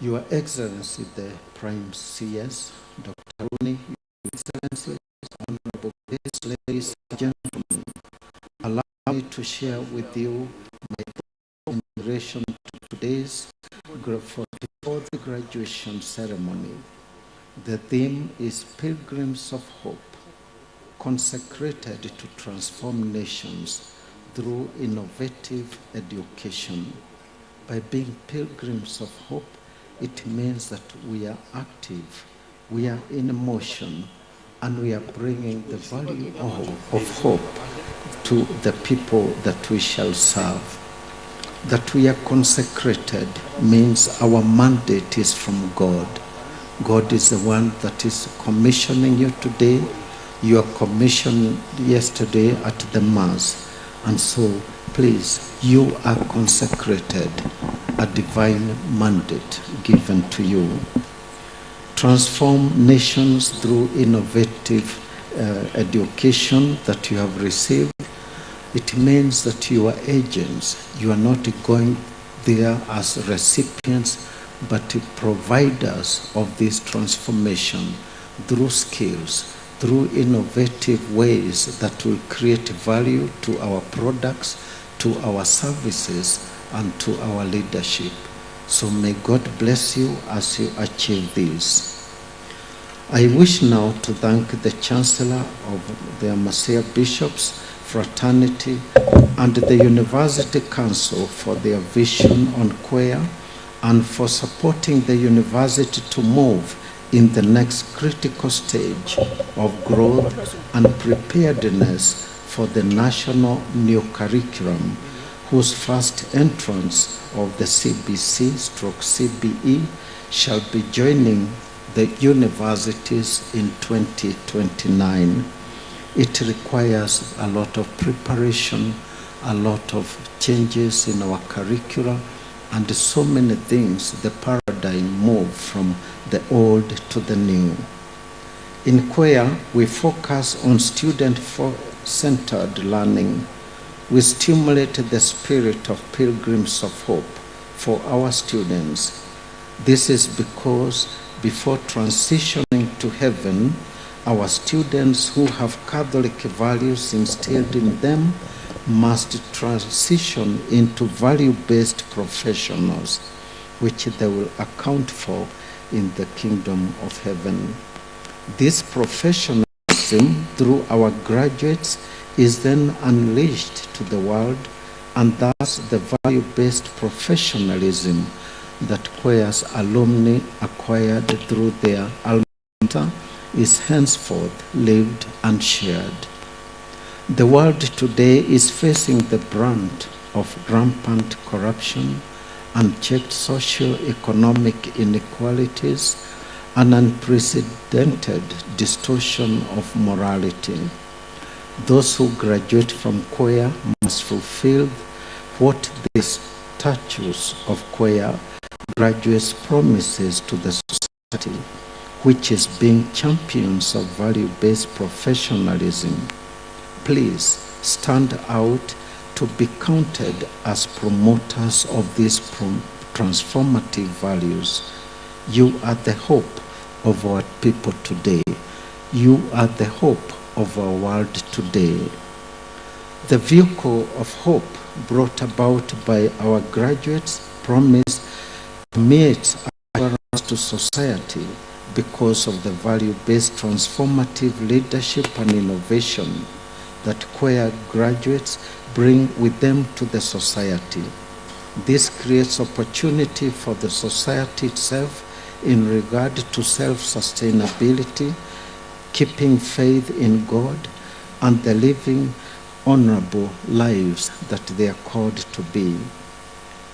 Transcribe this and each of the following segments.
Your Excellency, the Prime CS, Dr. Rooney, Your Excellency, Honorable guests, ladies and gentlemen, allow me to share with you my thoughts in relation to today's 44th graduation ceremony. The theme is Pilgrims of Hope, consecrated to transform nations through innovative education. By being pilgrims of hope, it means that we are active, we are in motion, and we are bringing the value of hope to the people that we shall serve. That we are consecrated means our mandate is from God. God is the one that is commissioning you today. You are commissioned yesterday at the Mass. And so, please, you are consecrated, a divine mandate given to you. Transform nations through innovative education that you have received. It means that you are agents. You are not going there as recipients, but providers of this transformation through skills, through innovative ways that will create value to our products, to our services, and to our leadership. So may God bless you as you achieve this. I wish now to thank the Chancellor of the Amasia Bishops Fraternity and the University Council for their vision on CUEA and for supporting the university to move in the next critical stage of growth and preparedness for the national new curriculum, whose first entrance of the CBC/CBE shall be joining the universities in 2029. It requires a lot of preparation, a lot of changes in our curricula, and so many things. The paradigm moved from the old to the new. In CUEA, we focus on student-centered learning. We stimulate the spirit of pilgrims of hope for our students. This is because before transitioning to heaven, our students who have Catholic values instilled in them must transition into value-based professionals, which they will account for in the kingdom of heaven. This professionalism through our graduates is then unleashed to the world, and thus the value-based professionalism that CUEA's alumni acquired through their alma mater is henceforth lived and shared. The world today is facing the brunt of rampant corruption, unchecked socio-economic inequalities, and unprecedented distortion of morality. Those who graduate from CUEA must fulfill what the statutes of CUEA graduates promises to the society, which is being champions of value-based professionalism. Please stand out to be counted as promoters of these transformative values. You are the hope of our people today. You are the hope of our world today. The vehicle of hope brought about by our graduates permeates assurance to society because of the value-based transformative leadership and innovation that CUEA graduates bring with them to the society. This creates opportunity for the society itself in regard to self-sustainability, keeping faith in God, and the living honorable lives that they are called to be.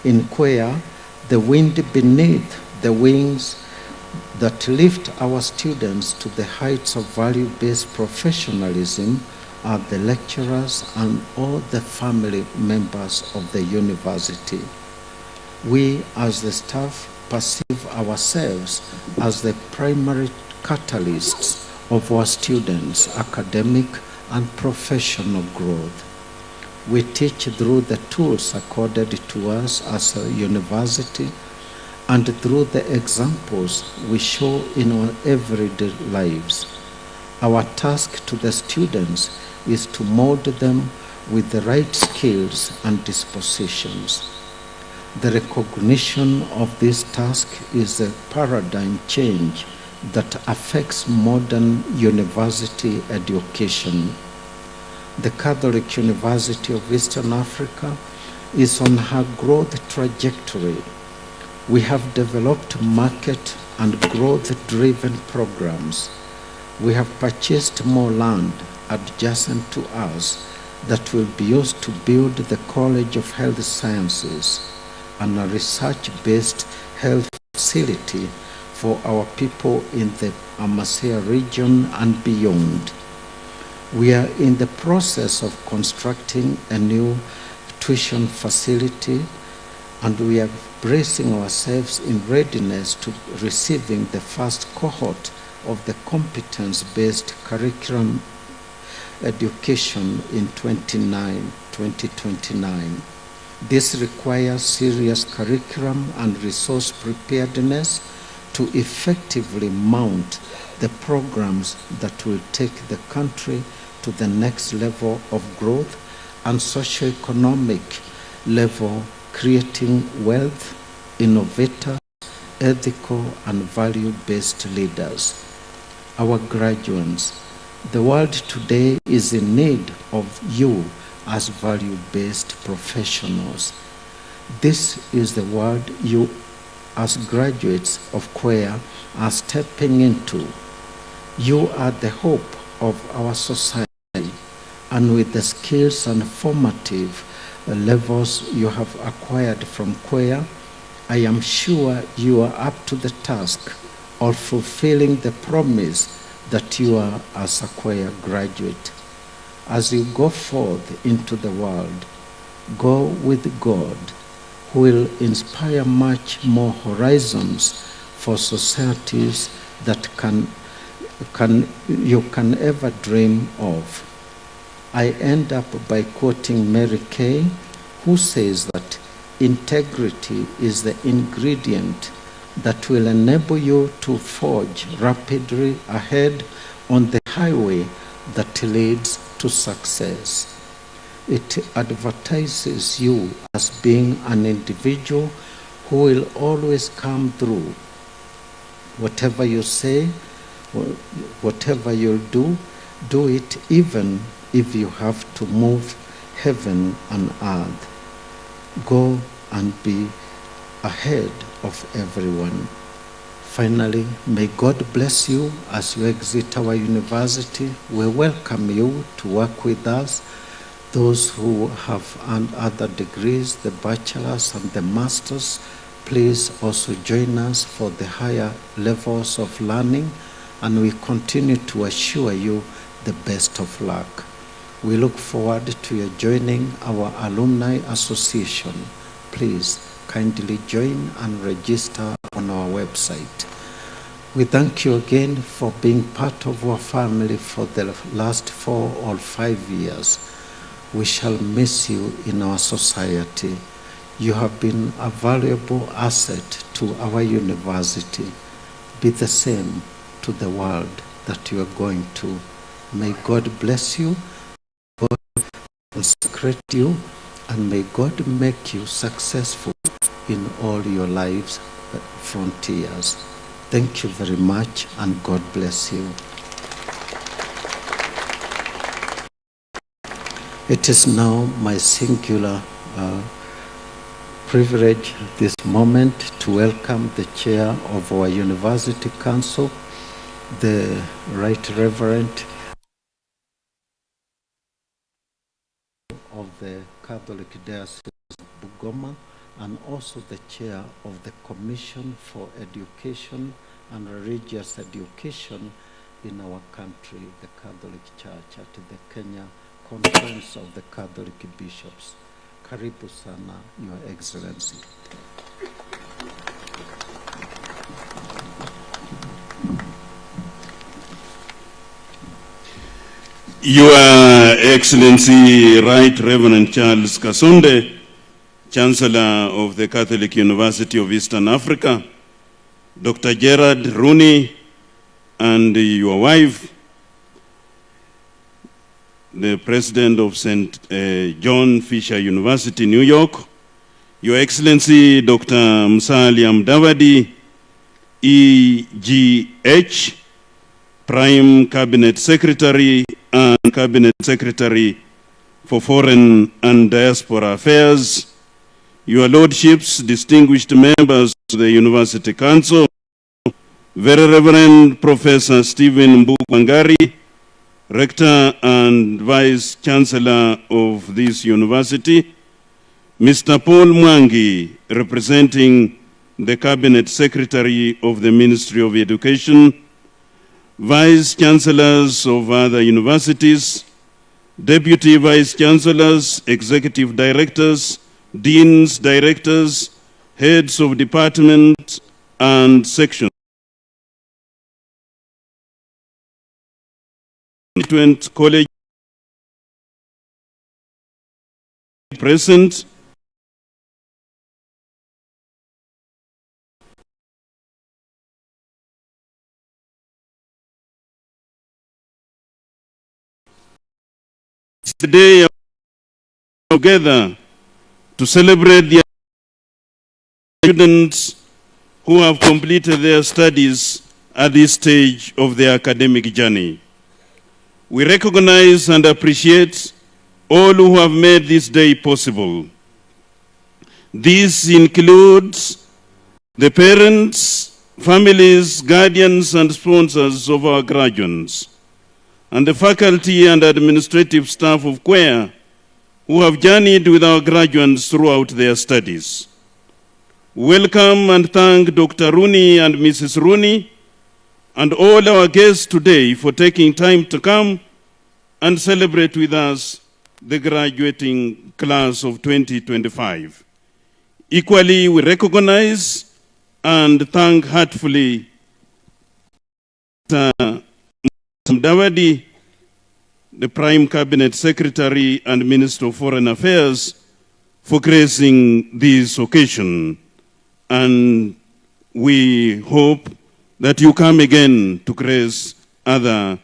In CUEA, the wind beneath the wings that lift our students to the heights of value-based professionalism are the lecturers and all the family members of the university. We as the staff perceive ourselves as the primary catalysts of our students' academic and professional growth. We teach through the tools accorded to us as a university and through the examples we show in our everyday lives. Our task to the students is to mold them with the right skills and dispositions. The recognition of this task is a paradigm change that affects modern university education. The Catholic University of Eastern Africa is on her growth trajectory. We have developed market and growth-driven programs. We have purchased more land adjacent to us that will be used to build the College of Health Sciences and a research-based health facility for our people in the Amasea region and beyond. We are in the process of constructing a new tuition facility, and we are bracing ourselves in readiness to receiving the first cohort of the competence-based curriculum education in 2029. This requires serious curriculum and resource preparedness to effectively mount the programs that will take the country to the next level of growth and socioeconomic level, creating wealth, innovators, ethical and value-based leaders. Our graduates, the world today is in need of you as value-based professionals. This is the world you, as graduates of CUEA, are stepping into. You are the hope of our society, and with the skills and formative levels you have acquired from CUEA, I am sure you are up to the task of fulfilling the promise that you are as a CUEA graduate. As you go forth into the world, go with God, who will inspire much more horizons for societies that you can ever dream of. I end up by quoting Mary Kay, who says that integrity is the ingredient that will enable you to forge rapidly ahead on the highway that leads to success. It advertises you as being an individual who will always come through. Whatever you say, whatever you'll do, do it even if you have to move heaven and earth. Go and be ahead of everyone. Finally, may God bless you as you exit our university. We welcome you to work with us. Those who have earned other degrees, the bachelor's and the master's, please also join us for the higher levels of learning, and we continue to assure you the best of luck. We look forward to your joining our Alumni Association. Please kindly join and register on our website. We thank you again for being part of our family for the last 4 or 5 years. We shall miss you in our society. You have been a valuable asset to our university. Be the same to the world that you are going to. May God bless you, God consecrate you, and may God make you successful in all your life's frontiers. Thank you very much, and God bless you. It is now my singular privilege this moment to welcome the chair of our University Council, the Right Reverend of the Catholic Diocese of Bungoma, and also the chair of the Commission for Education and Religious Education in our country, the Catholic Church, at the Kenya Conference of the Catholic Bishops. Karibu sana, Your Excellency. Your Excellency, Right Reverend Charles Kasonde, Chancellor of the Catholic University of Eastern Africa, Dr. Gerard Rooney, and your wife, the President of St. John Fisher University, New York, Your Excellency, Dr. Musalia Mudavadi, EGH, Prime Cabinet Secretary and Cabinet Secretary for Foreign and Diaspora Affairs, Your Lordships, distinguished members of the University Council, Very Reverend Professor Stephen Mbugwangari, Rector and Vice Chancellor of this university, Mr. Paul Mwangi, representing the Cabinet Secretary of the Ministry of Education, Vice Chancellors of other universities, Deputy Vice Chancellors, Executive Directors, Deans, Directors, Heads of Departments and Sections, College present, today together to celebrate the students who have completed their studies at this stage of their academic journey. We recognize and appreciate all who have made this day possible. This includes the parents, families, guardians, and sponsors of our graduates, and the faculty and administrative staff of CUEA who have journeyed with our graduates throughout their studies. Welcome and thank Dr. Rooney and Mrs. Rooney and all our guests today for taking time to come and celebrate with us the graduating class of 2025. Equally, we recognize and thank heartfully Mr. Mudavadi, the Prime Cabinet Secretary and Minister of Foreign Affairs, for gracing this occasion. And we hope that you come again to grace other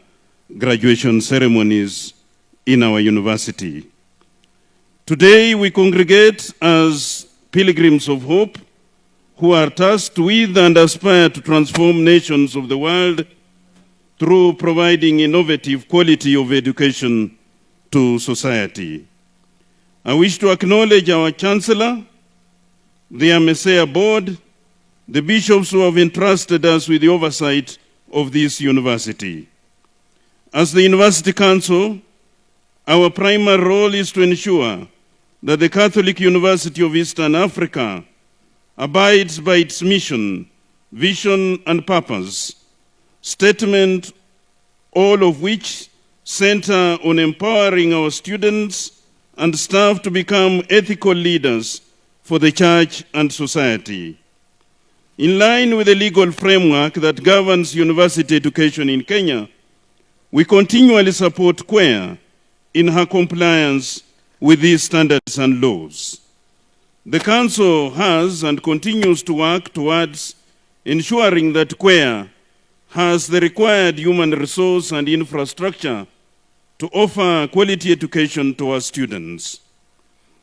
graduation ceremonies in our university. Today we congregate as pilgrims of hope who are tasked with and aspire to transform nations of the world through providing innovative quality of education to society. I wish to acknowledge our Chancellor, the AMESEA Board, the bishops who have entrusted us with the oversight of this university. As the University Council, our primary role is to ensure that the Catholic University of Eastern Africa abides by its mission, vision, and purpose, statement, all of which center on empowering our students and staff to become ethical leaders for the church and society. In line with the legal framework that governs university education in Kenya, we continually support CUEA in her compliance with these standards and laws. The Council has and continues to work towards ensuring that CUEA has the required human resource and infrastructure to offer quality education to our students.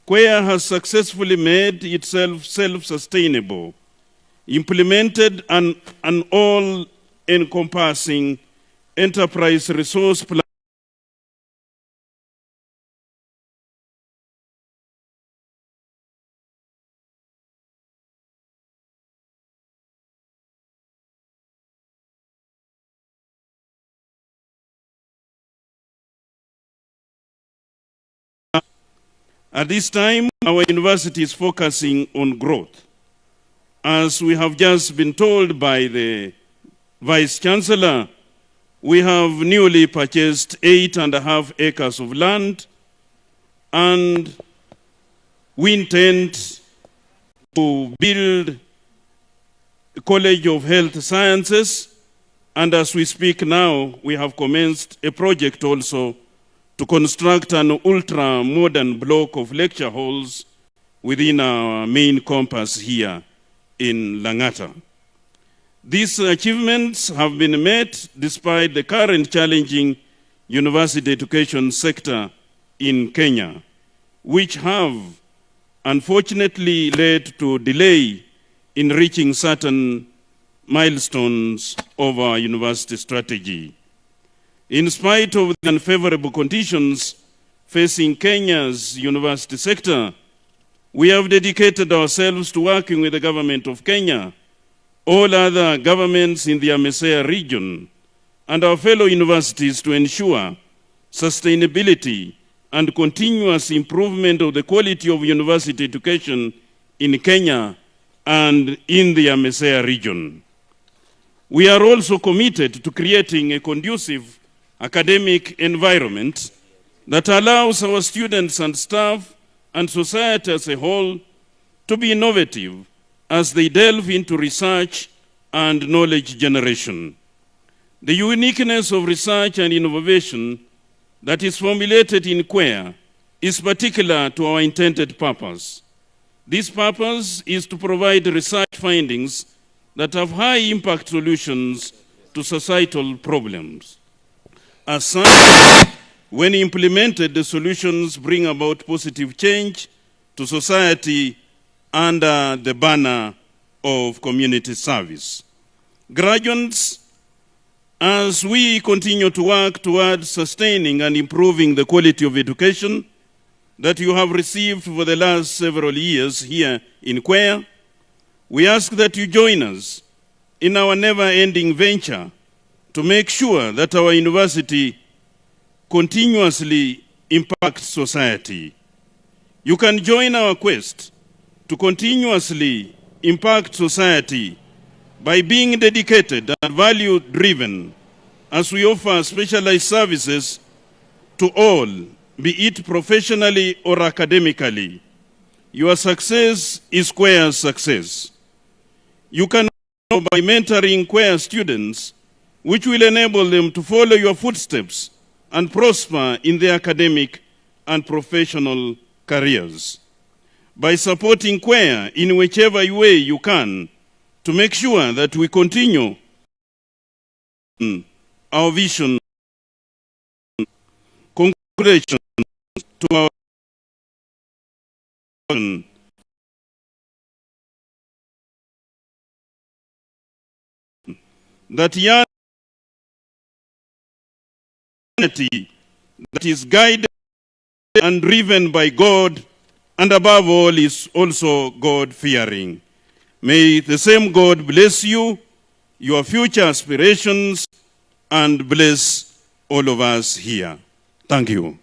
CUEA has successfully made itself self-sustainable, implemented an all-encompassing enterprise resource plan At this time, our university is focusing on growth. As we have just been told by the Vice Chancellor, we have newly purchased 8.5 acres of land, and we intend to build a College of Health Sciences, and as we speak now, we have commenced a project also to construct an ultra-modern block of lecture halls within our main campus here in Lang'ata. These achievements have been met despite the current challenging university education sector in Kenya, which have unfortunately led to delay in reaching certain milestones of our university strategy. In spite of the unfavorable conditions facing Kenya's university sector, we have dedicated ourselves to working with the government of Kenya, all other governments in the AMESEA region, and our fellow universities to ensure sustainability and continuous improvement of the quality of university education in Kenya and in the AMESEA region. We are also committed to creating a conducive academic environment that allows our students and staff and society as a whole to be innovative as they delve into research and knowledge generation. The uniqueness of research and innovation that is formulated in CUEA is particular to our intended purpose. This purpose is to provide research findings that have high impact solutions to societal problems. As such, when implemented, the solutions bring about positive change to society under the banner of community service. Graduates, as we continue to work towards sustaining and improving the quality of education that you have received for the last several years here in CUEA, we ask that you join us in our never-ending venture to make sure that our university continuously impacts society. You can join our quest to continuously impact society by being dedicated and value-driven as we offer specialized services to all, be it professionally or academically. Your success is CUEA's success. You can know by mentoring CUEA students, which will enable them to follow your footsteps and prosper in their academic and professional careers. By supporting CUEA in whichever way you can, to make sure that we continue our vision. Congratulations to our that humanity that is guided and driven by God, and above all is also God-fearing. May the same God bless you, your future aspirations, and bless all of us here. Thank you.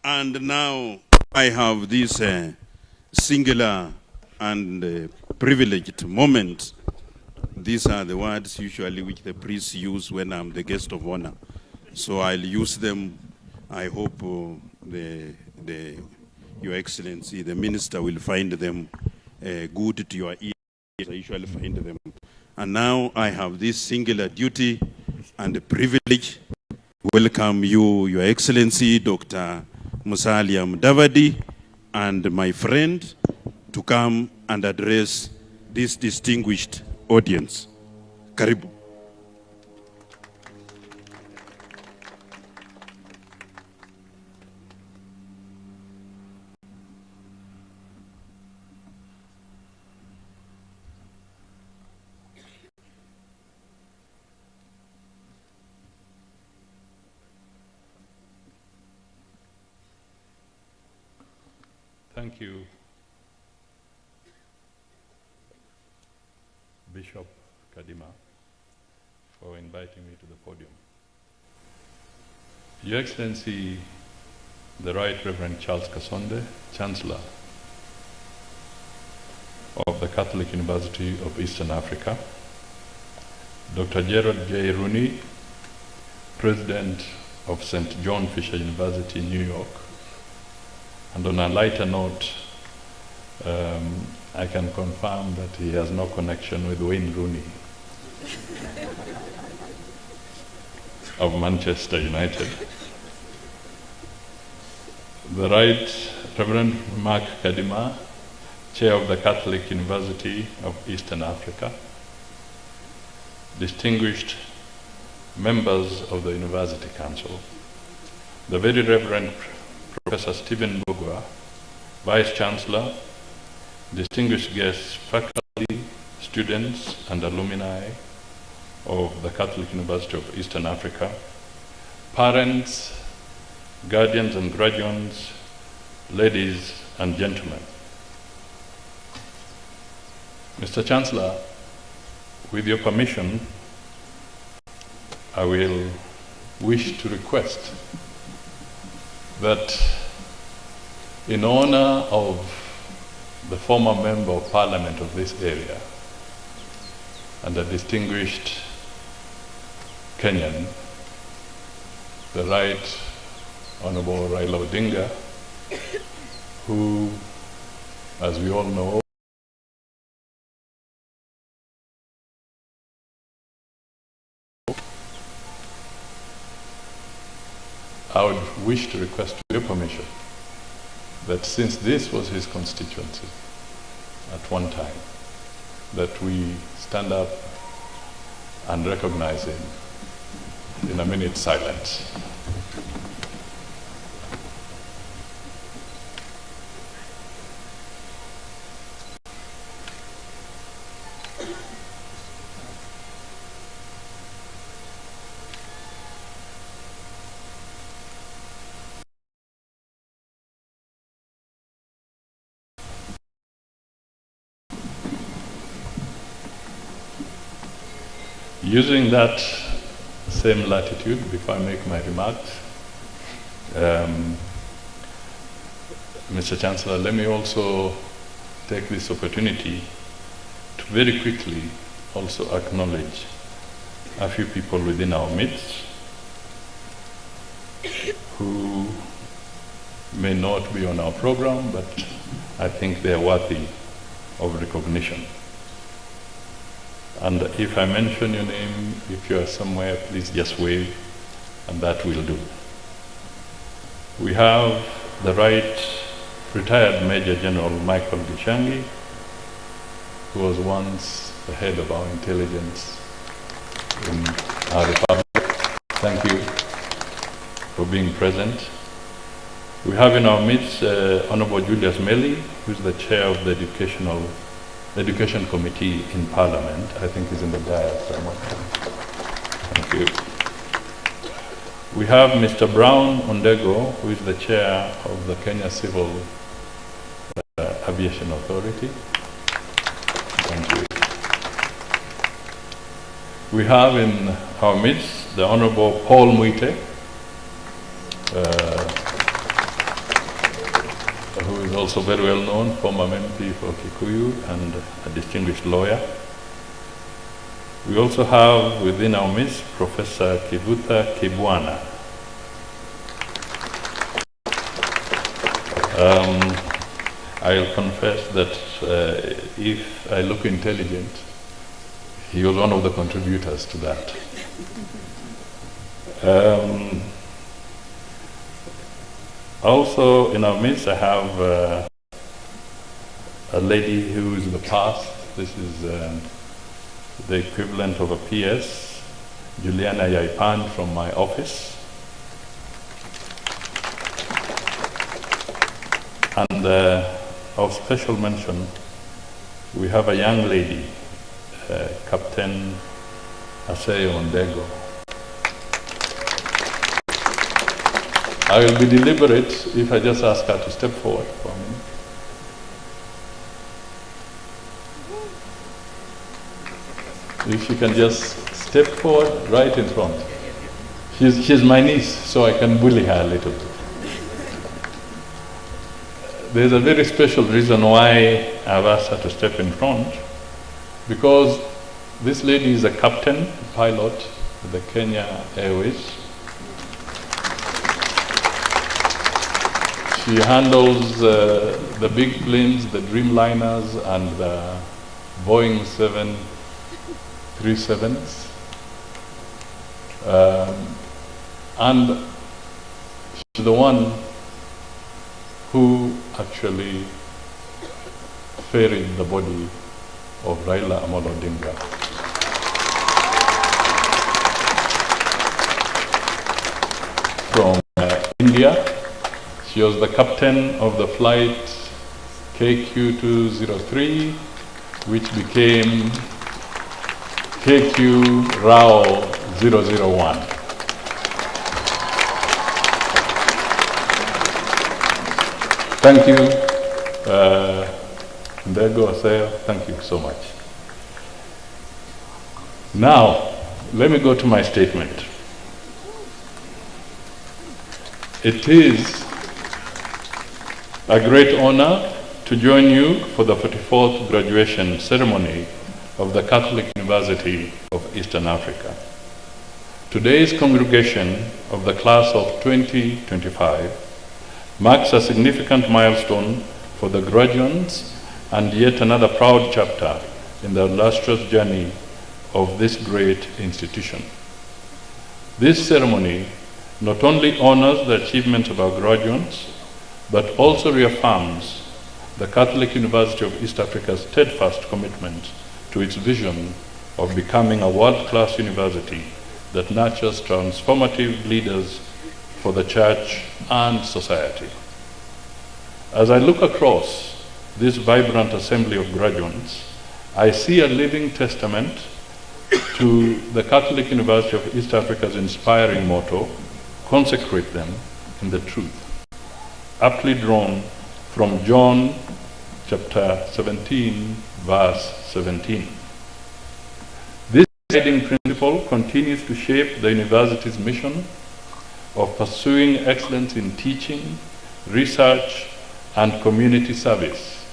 And now I have this singular and privileged moment. These are the words usually which the priests use when I'm the guest of honor. So I'll use them. I hope Your Excellency, the minister, will find them good to your ears. I usually find them. And now I have this singular duty and the privilege to welcome you, Your Excellency, Dr. Musalia Mudavadi, and my friend, to come and address this distinguished audience. Karibu. Thank you, Bishop Kadima, for inviting me to the podium. Your Excellency, the Right Reverend Charles Kasonde, Chancellor of the Catholic University of Eastern Africa, Dr. Gerald J. Rooney, President of St. John Fisher University in New York. And on a lighter note, I can confirm that he has no connection with Wayne Rooney of Manchester United. the Right Reverend Mark Kadima, Chair of the Catholic University of Eastern Africa, distinguished members of the University Council, the Very Reverend Professor Stephen Bugwa, Vice Chancellor, distinguished guests, faculty, students, and alumni of the Catholic University of Eastern Africa, parents, guardians and graduates, ladies and gentlemen. Mr. Chancellor, with your permission, I will wish to request that in honor of the former Member of Parliament of this area and a distinguished Kenyan, the Right Honorable Raila Odinga, who, as we all know, I would wish to request your permission that since this was his constituency at one time, that we stand up and recognize him in a minute's silence. Using that same latitude, before I make my remarks, Mr. Chancellor, let me also take this opportunity to very quickly also acknowledge a few people within our midst who may not be on our program, but I think they are worthy of recognition. And if I mention your name, if you are somewhere, please just wave, and that will do. We have the Right Retired Major General Michael Gishangi, who was once the head of our intelligence in our republic. Thank you for being present. We have in our midst Honorable Julius Meli, who is the chair of the Education Committee in Parliament. I think he's in the dais somewhere. Thank you. We have Mr. Brown Ondego, who is the chair of the Kenya Civil Aviation Authority. Thank you. We have in our midst the Honorable Paul Muite, who is also very well known, former MP for Kikuyu and a distinguished lawyer. We also have within our midst Professor Kivuta Kibwana. I'll confess that if I look intelligent, he was one of the contributors to that. Also in our midst I have a lady who is the past. This is the equivalent of a PS, Juliana Yaipan from my office. And of special mention, we have a young lady, Captain Aseyo Ondego. I will be deliberate if I just ask her to step forward for a minute. If she can just step forward right in front. She's my niece, so I can bully her a little bit. There's a very special reason why I've asked her to step in front, because this lady is a captain, pilot with the Kenya Airways. She handles the big planes, the Dreamliners, and the Boeing 737s. And she's the one who actually ferried the body of Raila Amolo Odinga from India. She was the captain of the flight KQ203, which became KQ Rao 001. Thank you. Ndego Oseo, thank you so much. Now, let me go to my statement. It is a great honor to join you for the 44th graduation ceremony of the Catholic University of Eastern Africa. Today's congregation of the class of 2025 marks a significant milestone for the graduates and yet another proud chapter in the illustrious journey of this great institution. This ceremony not only honors the achievements of our graduates, but also reaffirms the Catholic University of East Africa's steadfast commitment to its vision of becoming a world-class university that nurtures transformative leaders for the church and society. As I look across this vibrant assembly of graduates, I see a living testament to the Catholic University of East Africa's inspiring motto, "Consecrate them in the truth," aptly drawn from John chapter 17, verse 17. This guiding principle continues to shape the university's mission of pursuing excellence in teaching, research, and community service,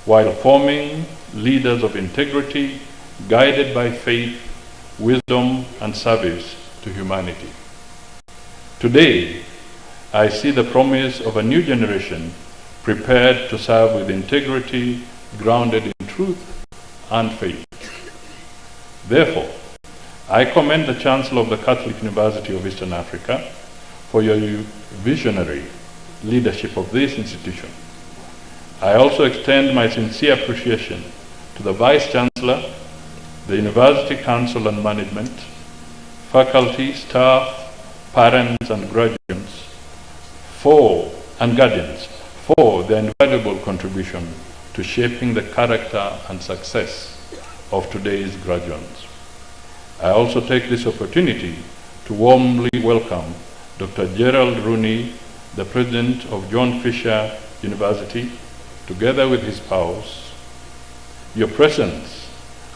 while forming leaders of integrity, guided by faith, wisdom, and service to humanity. Today, I see the promise of a new generation prepared to serve with integrity, grounded in truth and faith. Therefore, I commend the Chancellor of the Catholic University of Eastern Africa for your visionary leadership of this institution. I also extend my sincere appreciation to the Vice Chancellor, the University Council and Management, faculty, staff, parents and graduates, and guardians for their invaluable contribution to shaping the character and success of today's graduates. I also take this opportunity to warmly welcome Dr. Gerald Rooney, the President of John Fisher University, together with his spouse. Your presence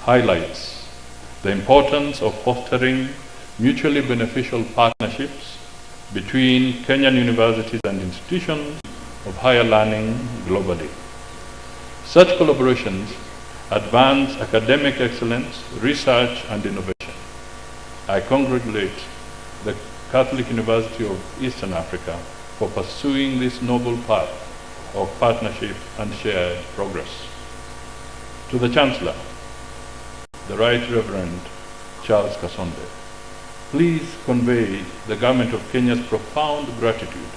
highlights the importance of fostering mutually beneficial partnerships between Kenyan universities and institutions of higher learning globally. Such collaborations advance academic excellence, research, and innovation. I congratulate the Catholic University of Eastern Africa for pursuing this noble path of partnership and shared progress. To the Chancellor, the Right Reverend Charles Kasonde, please convey the Government of Kenya's profound gratitude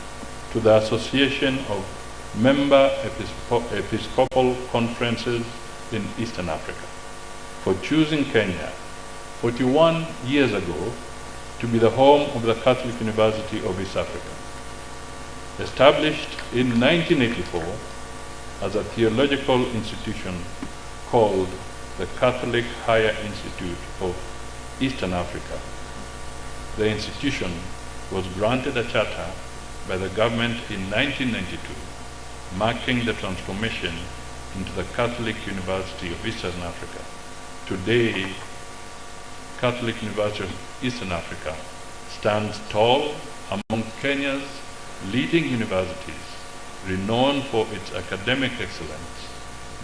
to the Association of Member Episcopal Conferences in Eastern Africa for choosing Kenya 41 years ago to be the home of the Catholic University of East Africa. Established in 1984 as a theological institution called the Catholic Higher Institute of Eastern Africa, the institution was granted a charter by the government in 1992, marking the transformation into the Catholic University of Eastern Africa. Today, Catholic University of Eastern Africa stands tall among Kenya's leading universities, renowned for its academic excellence,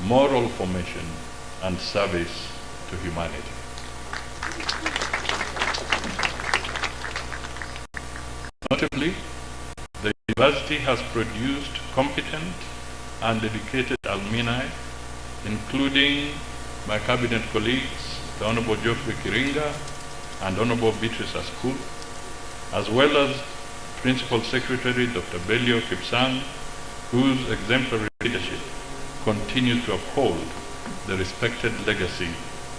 moral formation, and service to humanity. Notably, the university has produced competent and dedicated alumni, including my cabinet colleagues, the Honorable Geoffrey Kiringa and Honorable Beatrice Askul, as well as Principal Secretary Dr. Belio Kipsang, whose exemplary leadership continues to uphold the respected legacy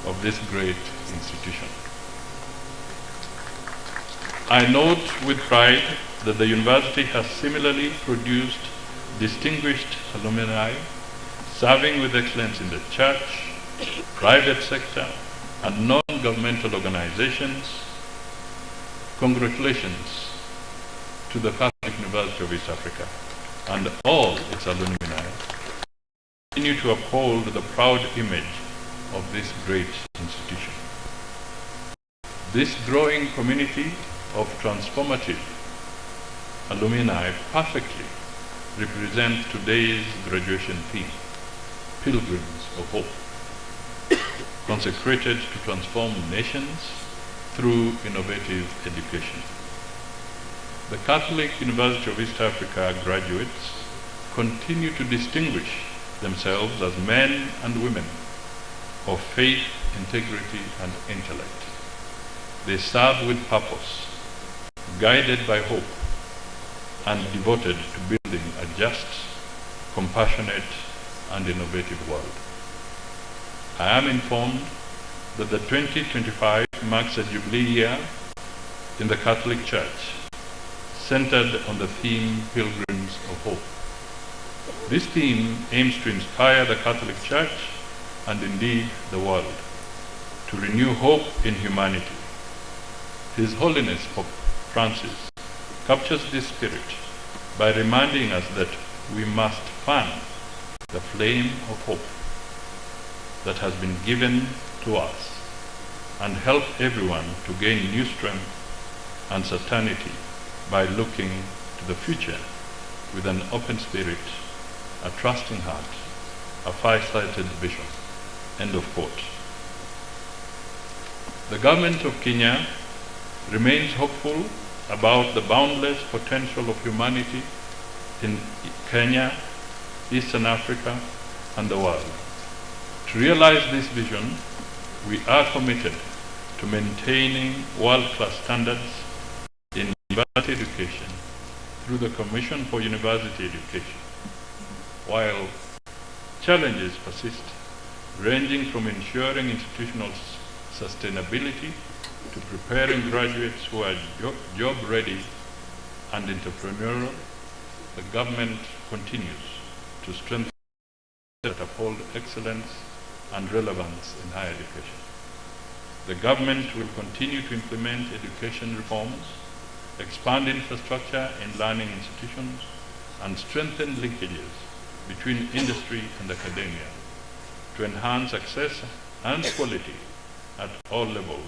of this great institution. I note with pride that the university has similarly produced distinguished alumni serving with excellence in the church, private sector, and non-governmental organizations. Congratulations to the Catholic University of East Africa and all its alumni. Continue to uphold the proud image of this great institution. This growing community of transformative alumni perfectly represent today's graduation theme, Pilgrims of Hope, consecrated to transform nations through innovative education. The Catholic University of East Africa graduates continue to distinguish themselves as men and women of faith, integrity, and intellect. They serve with purpose, guided by hope, and devoted to building a just, compassionate, and innovative world. I am informed that the 2025 marks a jubilee year in the Catholic Church, centered on the theme Pilgrims of Hope. This theme aims to inspire the Catholic Church and indeed the world to renew hope in humanity. His Holiness Pope Francis captures this spirit by reminding us that we must fan the flame of hope that has been given to us and help everyone to gain new strength and certainty by looking to the future with an open spirit, a trusting heart, a far-sighted vision. End of quote. The government of Kenya remains hopeful about the boundless potential of humanity in Kenya, Eastern Africa, and the world. To realize this vision, we are committed to maintaining world-class standards in university education through the Commission for University Education. While challenges persist, ranging from ensuring institutional sustainability to preparing graduates who are job-ready and entrepreneurial, the government continues to strengthen that uphold excellence and relevance in higher education. The government will continue to implement education reforms, expand infrastructure in learning institutions, and strengthen linkages between industry and academia to enhance access and quality at all levels,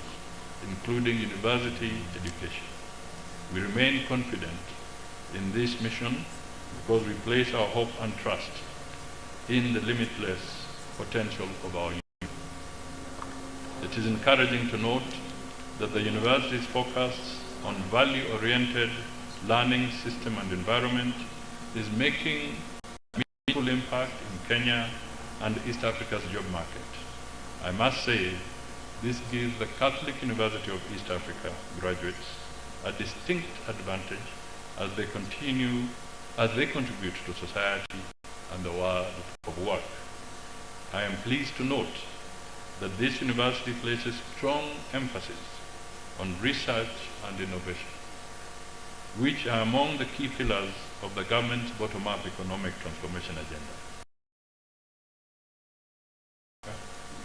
including university education. We remain confident in this mission because we place our hope and trust in the limitless potential of our youth. It is encouraging to note that the university's focus on value-oriented learning system and environment is making a meaningful impact in Kenya and East Africa's job market. I must say, this gives the Catholic University of East Africa graduates a distinct advantage as they contribute to society and the world of work. I am pleased to note that this university places strong emphasis on research and innovation, which are among the key pillars of the government's bottom-up economic transformation agenda.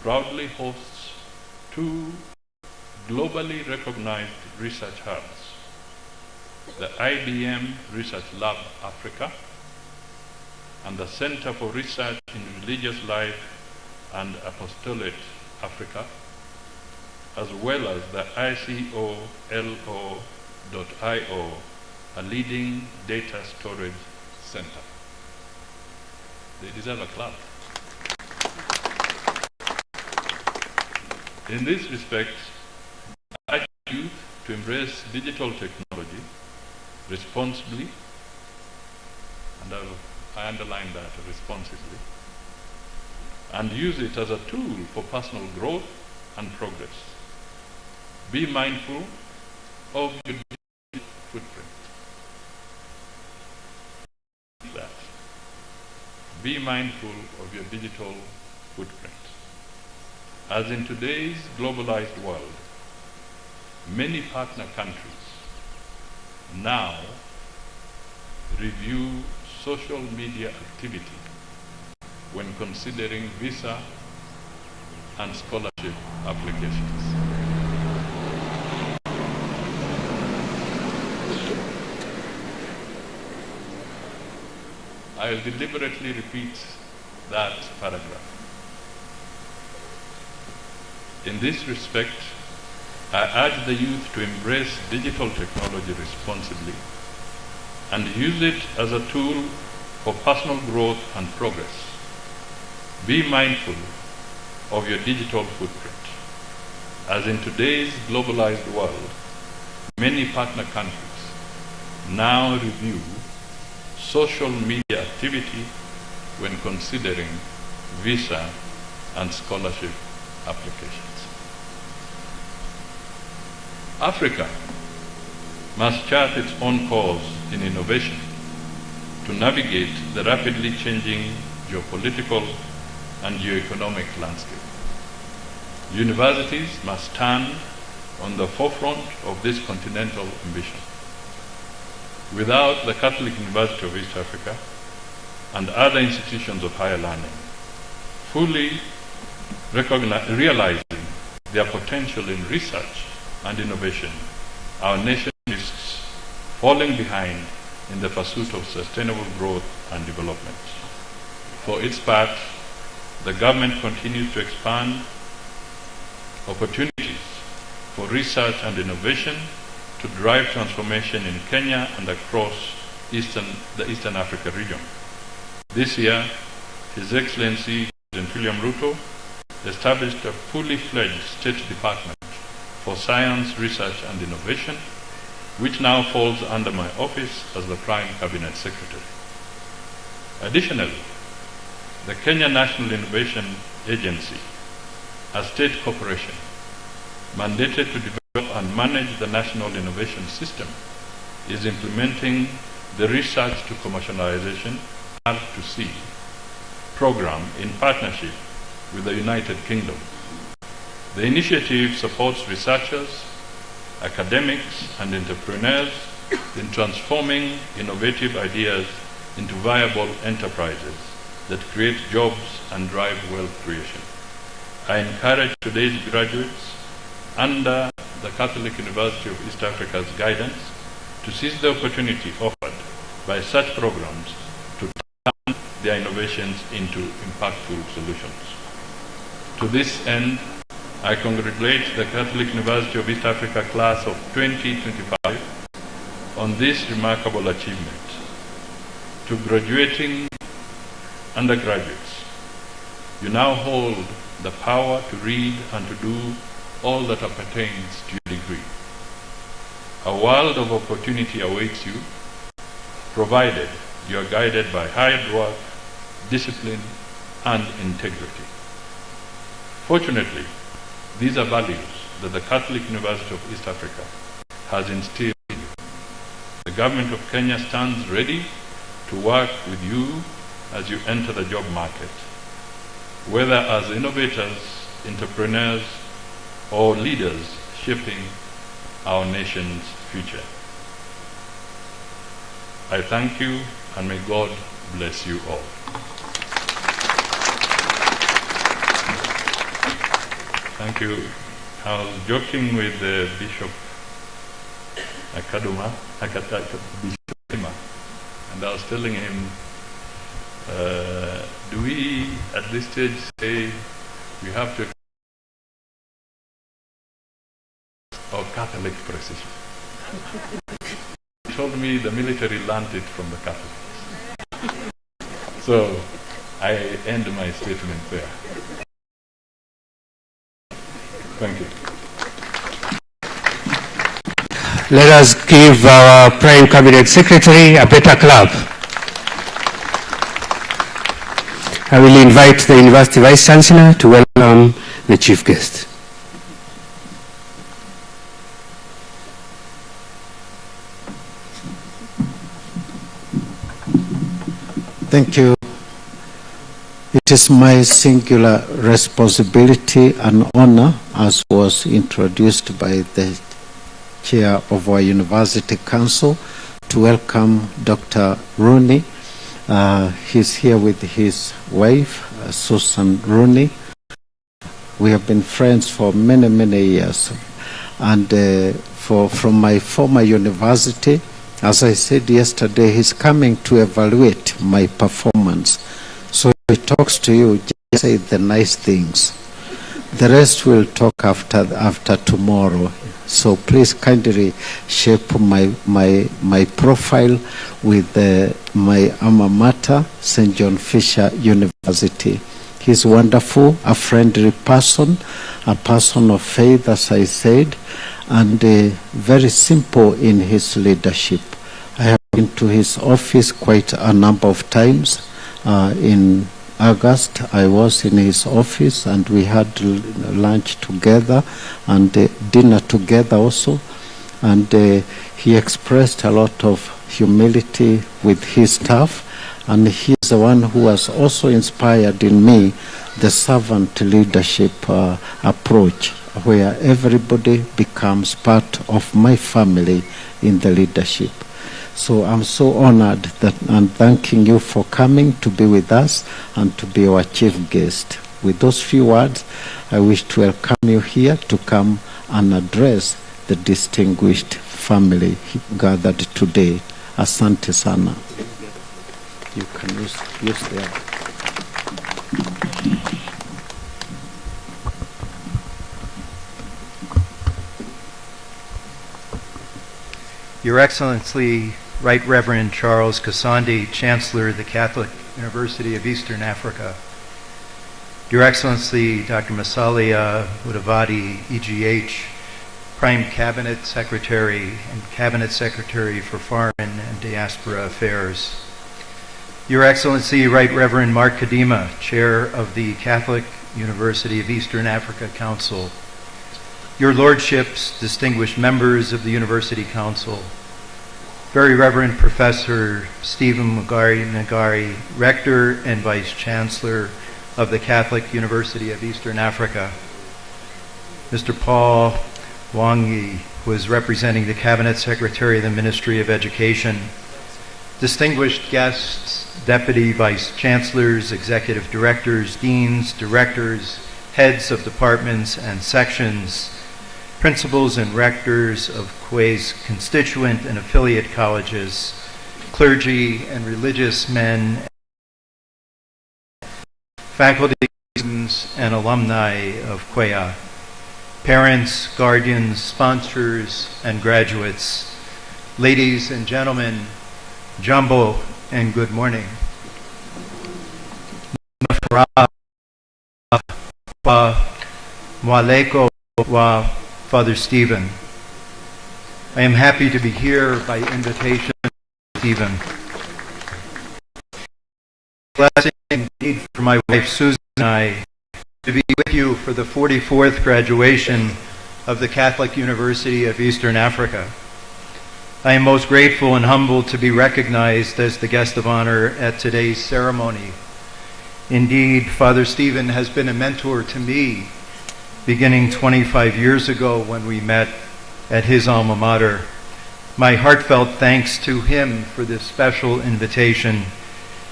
Proudly hosts two globally recognized research hubs, the IBM Research Lab Africa and the Center for Research in Religious Life and Apostolate Africa, as well as the ICOLO.io, a leading data storage center. They deserve a clap. In this respect, I urge youth to embrace digital technology responsibly, and I underline that, responsibly, and use it as a tool for personal growth and progress. Be mindful of your digital footprint. That be mindful of your digital footprint. As in today's globalized world, many partner countries now review social media activity when considering visa and scholarship applications. I will deliberately repeat that paragraph. In this respect, I urge the youth to embrace digital technology responsibly and use it as a tool for personal growth and progress. Be mindful of your digital footprint. As in today's globalized world, many partner countries now review social media activity when considering visa and scholarship applications. Africa must chart its own course in innovation to navigate the rapidly changing geopolitical and geoeconomic landscape. Universities must stand on the forefront of this continental ambition. Without the Catholic University of East Africa and other institutions of higher learning fully realizing their potential in research and innovation, our nation risks falling behind in the pursuit of sustainable growth and development. For its part, the government continues to expand opportunities for research and innovation to drive transformation in Kenya and across the Eastern Africa region. This year, His Excellency President William Ruto established a fully fledged State Department for Science, Research and Innovation, which now falls under my office as the Prime Cabinet Secretary. Additionally, the Kenya National Innovation Agency, a state corporation, mandated to develop and manage the national innovation system, is implementing the Research to Commercialization R2C program in partnership with the United Kingdom. The initiative supports researchers, academics, and entrepreneurs in transforming innovative ideas into viable enterprises that create jobs and drive wealth creation. I encourage today's graduates, under the Catholic University of East Africa's guidance, to seize the opportunity offered by such programs to turn their innovations into impactful solutions. To this end, I congratulate the Catholic University of East Africa class of 2025 on this remarkable achievement. To graduating undergraduates, you now hold the power to read and to do all that appertains to your degree. A world of opportunity awaits you, provided you are guided by hard work, discipline, and integrity. Fortunately, these are values that the Catholic University of East Africa has instilled in you. The government of Kenya stands ready to work with you as you enter the job market, whether as innovators, entrepreneurs, or leaders shaping our nation's future. I thank you, and may God bless you all. Thank you. I was joking with Bishop Akaduma, Bishop Akaduma, and I was telling him, do we at this stage say we have to or Catholic precision? He told me the military learned it from the Catholics. So I end my statement there. Thank you. Let us give our Prime Cabinet Secretary a better clap. I will invite the University Vice Chancellor to welcome the Chief Guest. Thank you, It is my singular responsibility and honor, as was introduced by the chair of our University Council, to welcome Dr. Rooney. He's here with his wife, Susan Rooney. We have been friends for many, many years. And from my former university, as I said yesterday, he's coming to evaluate my performance. So he talks to you, just say the nice things. The rest we'll talk after tomorrow. So please kindly shape my profile with my alma mater, St. John Fisher University. He's wonderful, a friendly person, a person of faith, as I said, and very simple in his leadership. I have been to his office quite a number of times. In August, I was in his office and we had lunch together and dinner together also. And he expressed a lot of humility with his staff. And he's the one who has also inspired in me the servant leadership approach, where everybody becomes part of my family in the leadership. So I'm so honored that I'm thanking you for coming to be with us and to be our chief guest. With those few words, I wish to welcome you here to come and address the distinguished family gathered today. Asante sana. You can use there. Your Excellency, Right Reverend Charles Kasandi, Chancellor of the Catholic University of Eastern Africa, Your Excellency, Dr. Masalia Mudavadi, EGH, Prime Cabinet Secretary and Cabinet Secretary for Foreign and Diaspora Affairs, Your Excellency, Right Reverend Mark Kadima, Chair of the Catholic University of Eastern Africa Council, Your Lordships, distinguished members of the University Council, Very Reverend Professor Stephen Nagari, Rector and Vice Chancellor of the Catholic University of Eastern Africa, Mr. Paul Wangi, who is representing the Cabinet Secretary of the Ministry of Education, distinguished guests, Deputy Vice Chancellors, Executive Directors, Deans, Directors, Heads of Departments and Sections, Principals and Rectors of CUEA's constituent and affiliate colleges, clergy and religious men, faculty, students, and alumni of CUEA, parents, guardians, sponsors, and graduates, ladies and gentlemen, Jambo, and good morning. Mwaleko wa Father Stephen. I am happy to be here by invitation of Stephen. Blessing indeed for my wife Susan and I to be with you for the 44th graduation of the Catholic University of Eastern Africa. I am most grateful and humbled to be recognized as the guest of honor at today's ceremony. Indeed, Father Stephen has been a mentor to me beginning 25 years ago when we met at his alma mater. My heartfelt thanks to him for this special invitation,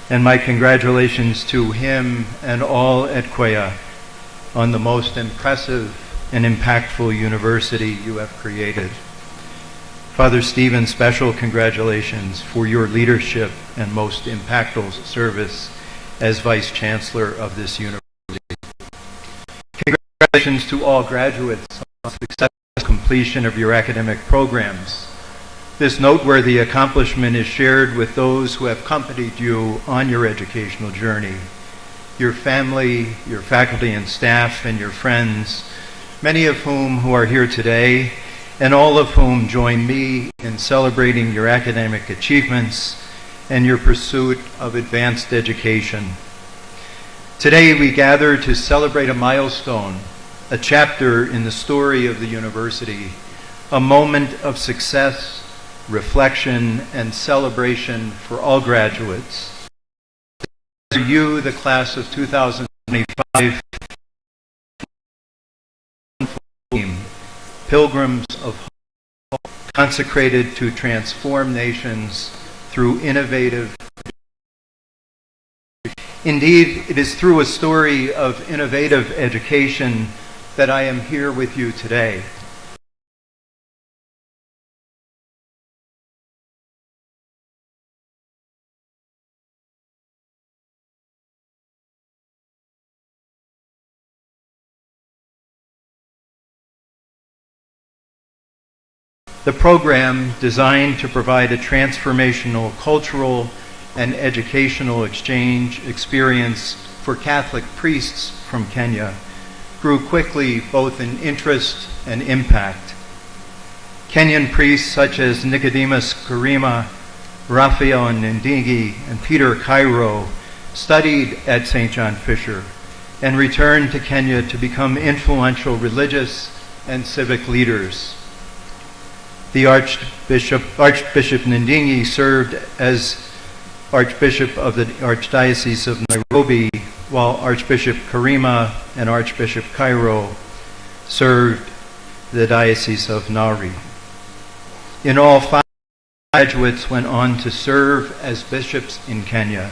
and my congratulations to him and all at CUEA on the most impressive and impactful university you have created. Father Stephen, special congratulations for your leadership and most impactful service as Vice Chancellor of this university. Congratulations to all graduates on the successful completion of your academic programs. This noteworthy accomplishment is shared with those who have accompanied you on your educational journey, your family, your faculty and staff, and your friends, many of whom who are here today, and all of whom join me in celebrating your academic achievements and your pursuit of advanced education. Today we gather to celebrate a milestone, a chapter in the story of the university, a moment of success, reflection, and celebration for all graduates. As you, the class of 2025, Pilgrims of Hope, consecrated to transform nations through innovative. Indeed, it is through a story of innovative education that I am here with you today. The program, designed to provide a transformational cultural and educational exchange experience for Catholic priests from Kenya, grew quickly both in interest and impact. Kenyan priests such as Nicodemus Karima, Raphael Ndingi, and Peter Cairo studied at St. John Fisher and returned to Kenya to become influential religious and civic leaders. The Archbishop Ndingi served as Archbishop of the Archdiocese of Nairobi, while Archbishop Karima and Archbishop Cairo served the Diocese of Nari. In all, 5 graduates went on to serve as bishops in Kenya,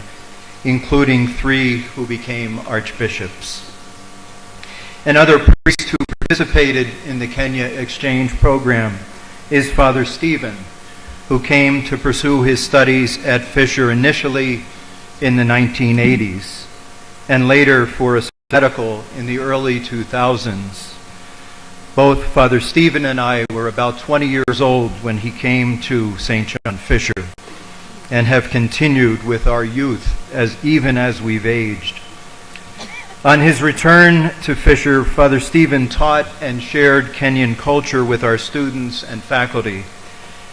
including 3 who became archbishops. Another priest who participated in the Kenya exchange program is Father Stephen, who came to pursue his studies at Fisher initially in the 1980s and later for a sabbatical in the early 2000s. Both Father Stephen and I were about 20 years old when he came to St. John Fisher and have continued with our youth even as we've aged. On his return to Fisher, Father Stephen taught and shared Kenyan culture with our students and faculty.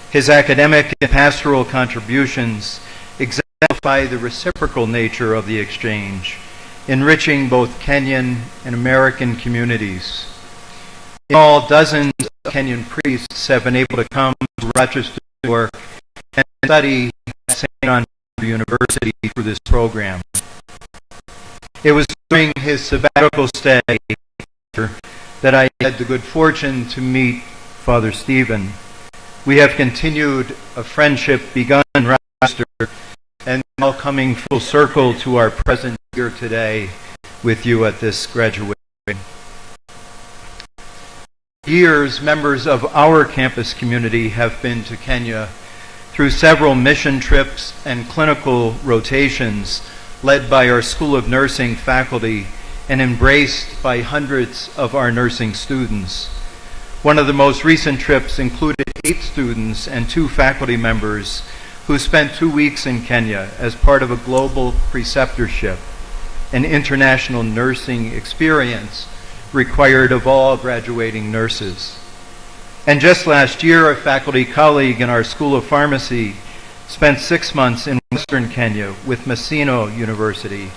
His academic and pastoral contributions exemplify the reciprocal nature of the exchange, enriching both Kenyan and American communities. In all, dozens of Kenyan priests have been able to come to Rochester, New York, and study at St. John University through this program. It was during his sabbatical stay that I had the good fortune to meet Father Stephen. We have continued a friendship begun in Rochester and now coming full circle to our presence here today with you at this graduation. For years, members of our campus community have been to Kenya through several mission trips and clinical rotations led by our School of Nursing faculty and embraced by hundreds of our nursing students. One of the most recent trips included 8 students and 2 faculty members who spent 2 weeks in Kenya as part of a global preceptorship, an international nursing experience required of all graduating nurses. And just last year, a faculty colleague in our School of Pharmacy spent 6 months in Western Kenya with Maseno University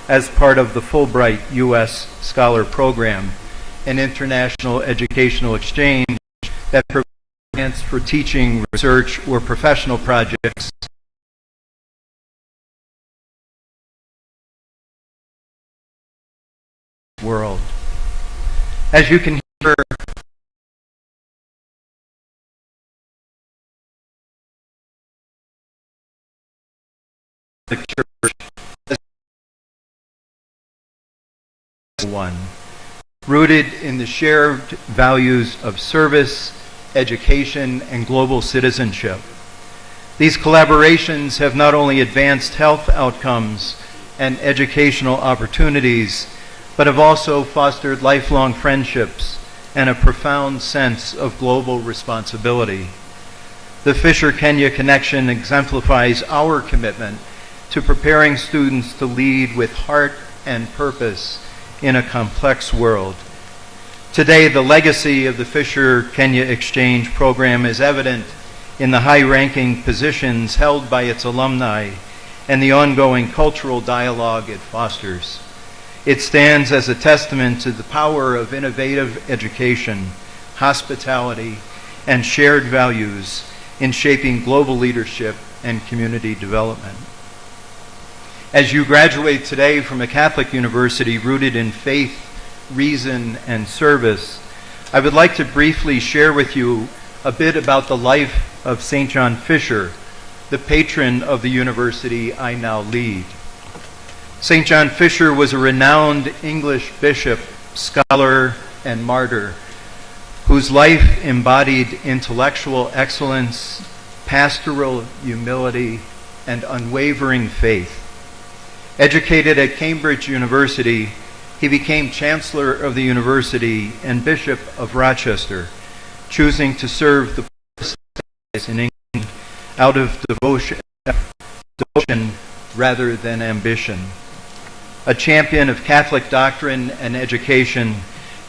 as part of the Fulbright U.S. Scholar Program, an international educational exchange that provides grants for teaching, research, or professional projects world. As you can hear, the church is one, rooted in the shared values of service, education, and global citizenship. These collaborations have not only advanced health outcomes and educational opportunities, but have also fostered lifelong friendships and a profound sense of global responsibility. The Fisher-Kenya connection exemplifies our commitment to preparing students to lead with heart and purpose in a complex world. Today, the legacy of the Fisher-Kenya Exchange Program is evident in the high-ranking positions held by its alumni and the ongoing cultural dialogue it fosters. It stands as a testament to the power of innovative education, hospitality, and shared values in shaping global leadership and community development. As you graduate today from a Catholic university rooted in faith, reason, and service, I would like to briefly share with you a bit about the life of St. John Fisher, the patron of the university I now lead. St. John Fisher was a renowned English bishop, scholar, and martyr, whose life embodied intellectual excellence, pastoral humility, and unwavering faith. Educated at Cambridge University, he became Chancellor of the University and Bishop of Rochester, choosing to serve the poor in England out of devotion rather than ambition. A champion of Catholic doctrine and education,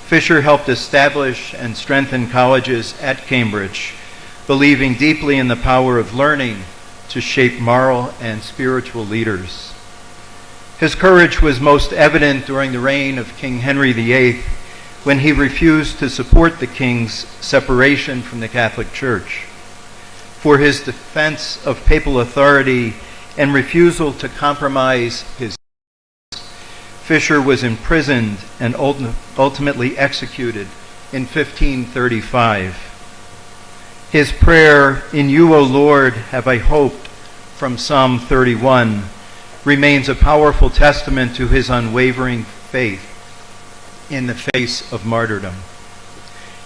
Fisher helped establish and strengthen colleges at Cambridge, believing deeply in the power of learning to shape moral and spiritual leaders. His courage was most evident during the reign of King Henry VIII, when he refused to support the king's separation from the Catholic Church. For his defense of papal authority and refusal to compromise his Fisher was imprisoned and ultimately executed in 1535. His prayer, "In you, O Lord, have I hoped," from Psalm 31, remains a powerful testament to his unwavering faith in the face of martyrdom.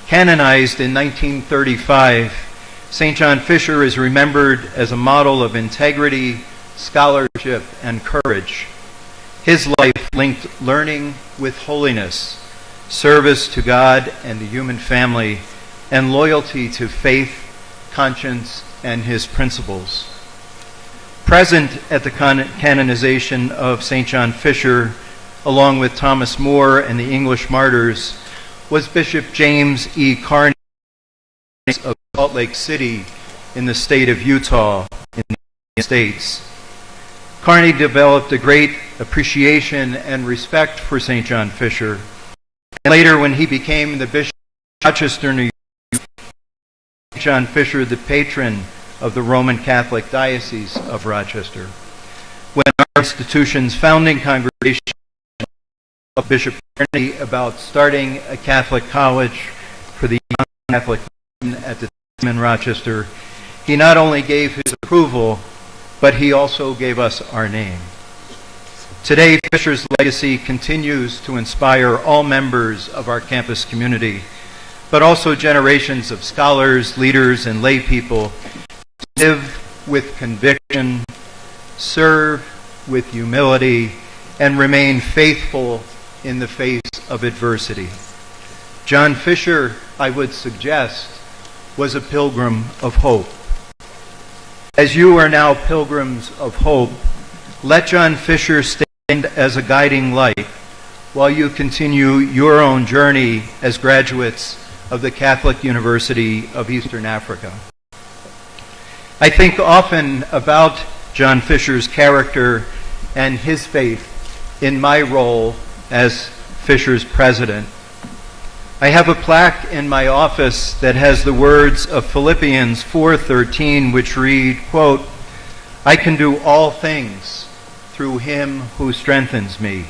Canonized in 1935, St. John Fisher is remembered as a model of integrity, scholarship, and courage. His life linked learning with holiness, service to God and the human family, and loyalty to faith, conscience, and his principles. Present at the canonization of St. John Fisher, along with Thomas More and the English martyrs, was Bishop James E. Carney of Salt Lake City in the state of Utah in the United States. Carney developed a great appreciation and respect for St. John Fisher. And later, when he became the Bishop of Rochester, New York, St. John Fisher, the patron of the Roman Catholic Diocese of Rochester. When our institution's founding congregation of Bishop Carney about starting a Catholic college for the young Catholic men at the time in Rochester, he not only gave his approval, but he also gave us our name. Today, Fisher's legacy continues to inspire all members of our campus community, but also generations of scholars, leaders, and lay people to live with conviction, serve with humility, and remain faithful in the face of adversity. John Fisher, I would suggest, was a pilgrim of hope. As you are now pilgrims of hope, let John Fisher stand as a guiding light while you continue your own journey as graduates of the Catholic University of Eastern Africa. I think often about John Fisher's character and his faith in my role as Fisher's president. I have a plaque in my office that has the words of Philippians 4:13, which read, quote, "I can do all things through him who strengthens me,"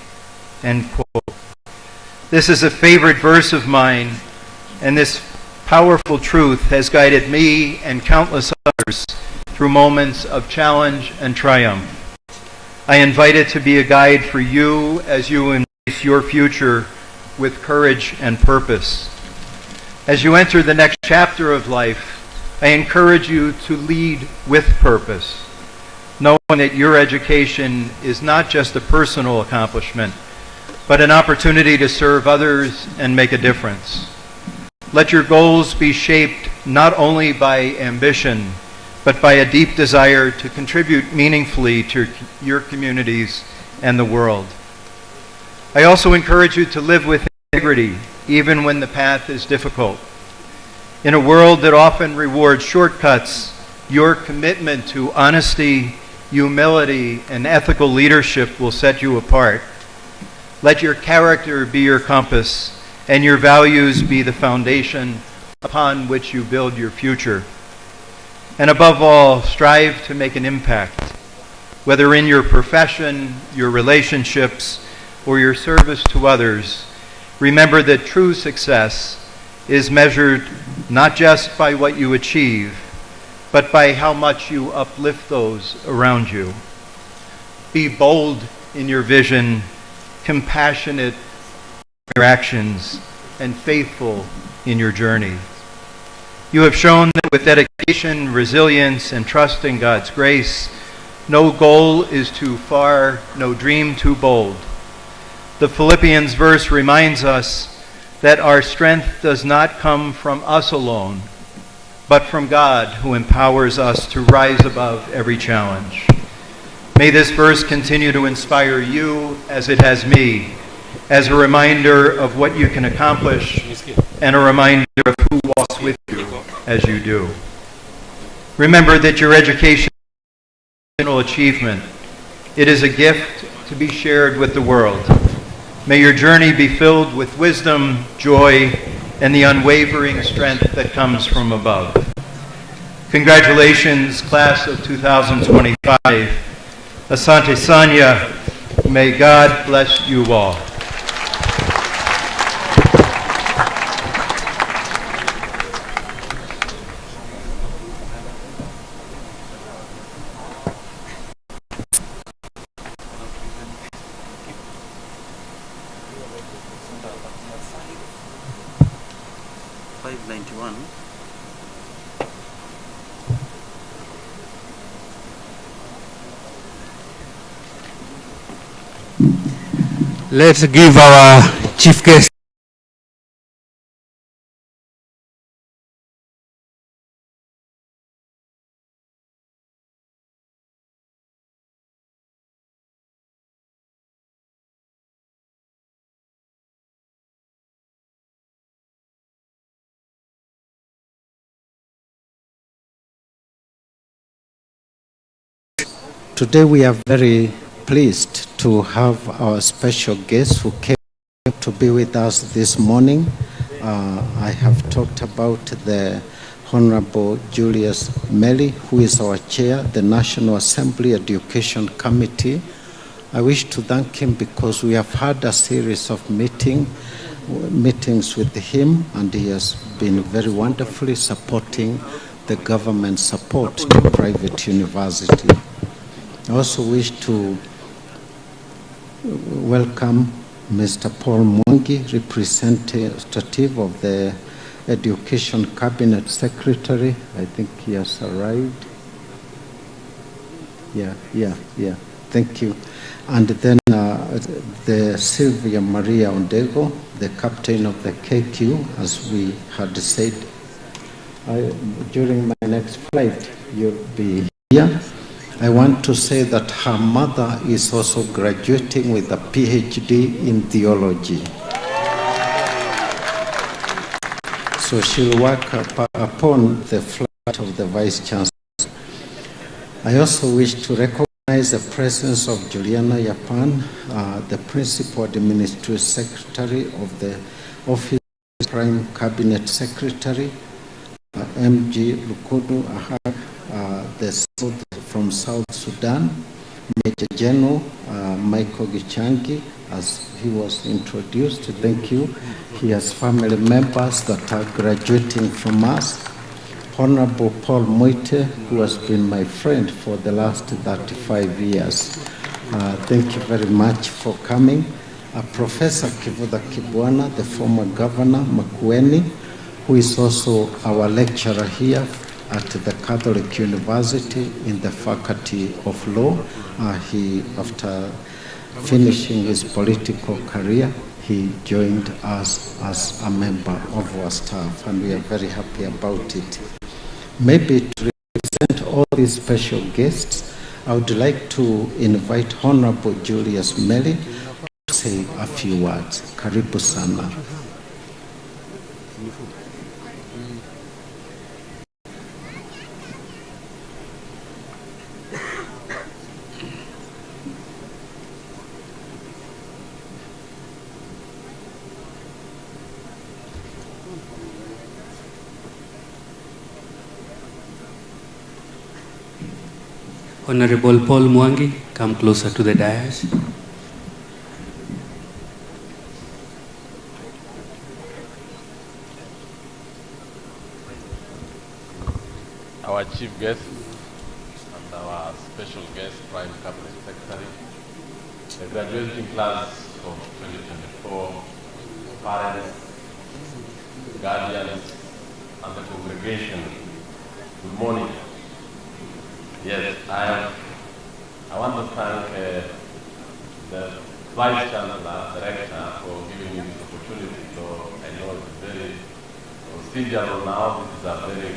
end quote. This is a favorite verse of mine, and this powerful truth has guided me and countless others through moments of challenge and triumph. I invite it to be a guide for you as you embrace your future with courage and purpose. As you enter the next chapter of life, I encourage you to lead with purpose, knowing that your education is not just a personal accomplishment, but an opportunity to serve others and make a difference. Let your goals be shaped not only by ambition, but by a deep desire to contribute meaningfully to your communities and the world. I also encourage you to live with integrity, even when the path is difficult. In a world that often rewards shortcuts, your commitment to honesty, humility, and ethical leadership will set you apart. Let your character be your compass, and your values be the foundation upon which you build your future. And above all, strive to make an impact. Whether in your profession, your relationships, or your service to others, remember that true success is measured not just by what you achieve, but by how much you uplift those around you. Be bold in your vision, compassionate in your actions, and faithful in your journey. You have shown that with dedication, resilience, and trust in God's grace, no goal is too far, no dream too bold. The Philippians verse reminds us that our strength does not come from us alone, but from God, who empowers us to rise above every challenge. May this verse continue to inspire you as it has me, as a reminder of what you can accomplish and a reminder of who walks with you as you do. Remember that your education is an achievement. It is a gift to be shared with the world. May your journey be filled with wisdom, joy, and the unwavering strength that comes from above. Congratulations, class of 2025. Asante Sanya, may God bless you all. Let's give our chief guest Today we are very pleased to have our special guest who came to be with us this morning. I have talked about the Honorable Julius Meli, who is our chair, the National Assembly Education Committee. I wish to thank him because we have had a series of meetings with him, and he has been very wonderfully supporting the government support to private university. I also wish to welcome Mr. Paul Mwangi, representative of the Education Cabinet Secretary. I think he has arrived. Yeah. Thank you. And then the Sylvia Maria Ondego, the captain of the KQ, as we had said. During my next flight, you'll be here. I want to say that her mother is also graduating with a PhD in theology. So she'll work upon the flight of the Vice Chancellor. I also wish to recognize the presence of Juliana Yapan, the Principal Administrative Secretary of the Office of Prime Cabinet Secretary, MG Lukudu Ahag, from South Sudan, Major General Michael Gichangi, as he was introduced. Thank you. He has family members that are graduating from us. Honorable Paul Moite, who has been my friend for the last 35 years. Thank you very much for coming. Professor Kivuda Kibwana, the former governor, Makueni, who is also our lecturer here at the Catholic University in the Faculty of Law. After finishing his political career, he joined us as a member of our staff, and we are very happy about it. Maybe to represent all these special guests, I would like to invite Honorable Julius Meli to say a few words. Karibu sana. Honorable Paul Mwangi, come closer to the dais. Our chief guest and our special guest, Prime Cabinet Secretary, the graduating class of 2024, parents, guardians, and the congregation. Good morning. Yes, I want to thank the Vice Chancellor, Director, for giving me this opportunity. So I know it's very procedural now. This is a very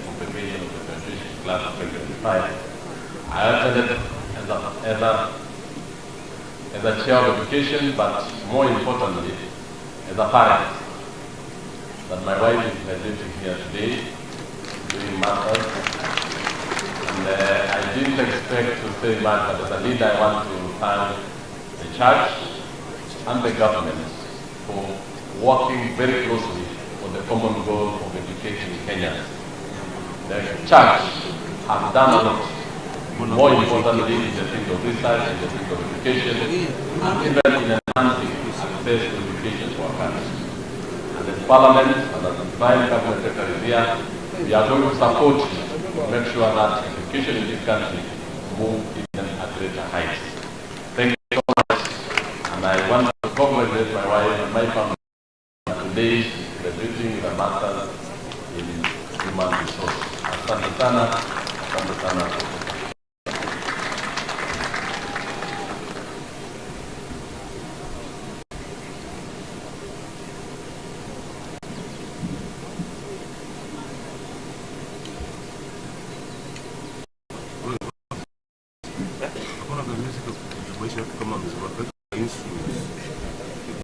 complication of the graduation class of 2025. I attended as a chair of education, but more importantly, as a parent, that my wife is graduating here today, doing masters. And I didn't expect to say much, but as a leader, I want to thank the church and the government for working very closely for the common goal of education in Kenya. The church has done a lot. More importantly, in the field of research, in the field of education, and even in enhancing access to education to our country. And as Parliament, and as the Prime Cabinet Secretary here, we are going to support you to make sure that education in this country move even at greater heights. Thank you so much. And I want to congratulate my wife and my family. Today, graduating with a master's in human resources. Asante sana.